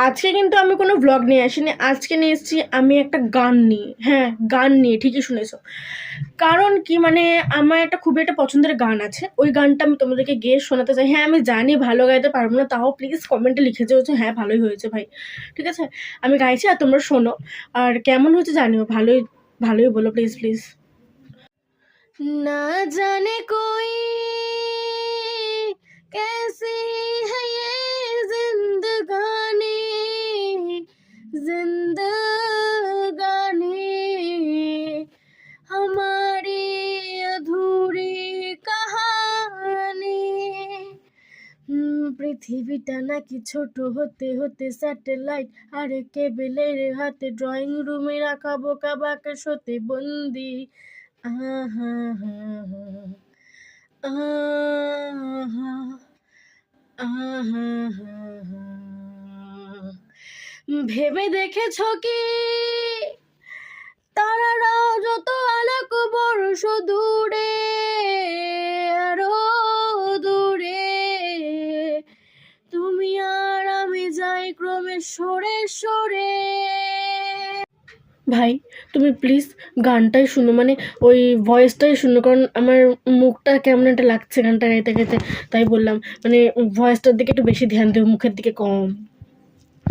আজকে কিন্তু আমি কোনো ভ্লগ নিয়ে আসিনি, আজকে নিয়ে এসেছি আমি একটা গান নিয়ে। হ্যাঁ, গান নিয়ে, ঠিকই শুনেছো। কারণ কি মানে আমার একটা খুবই একটা পছন্দের গান আছে, ওই গানটা আমি তোমাদেরকে গেয়ে শোনাতে চাই। হ্যাঁ আমি জানি ভালো গাইতে পারবো না, তাও প্লিজ কমেন্টে লিখে যেও যে হ্যাঁ ভালোই হয়েছে ভাই, ঠিক আছে? আমি গাইছি আর তোমরা শোনো, আর কেমন হয়েছে জানিও। ভালোই ভালোই বলো, প্লিজ প্লিজ। না জানে কোই कैसी है ये जिंदगानी जिंदगानी हमारी अधूरी कहानी। পৃথিবীটা নাকি ছোট হতে হতে স্যাটেলাইট, আরে কেবেলের হাতে ড্রয়িং রুমে রাখা বোকা বাক্স হতে বন্দি। আহা হা আহা আহা হা। ভেবে দেখেছ কি তারারাও যত আলোক বর্ষ দূরে, আরো দূরে, তুমি আর আমি যাই ক্রমে সরে সরে। ভাই তুমি প্লিজ গানটাই শুনো, মানে ওই ভয়েসটাই শুনো, কারণ আমার মুখটা কেমন একটা লাগছে গানটা গাইতে গাইতে, তাই বললাম মানে ভয়েসটার দিকে একটু বেশি ধ্যান দেবো, মুখের দিকে কম।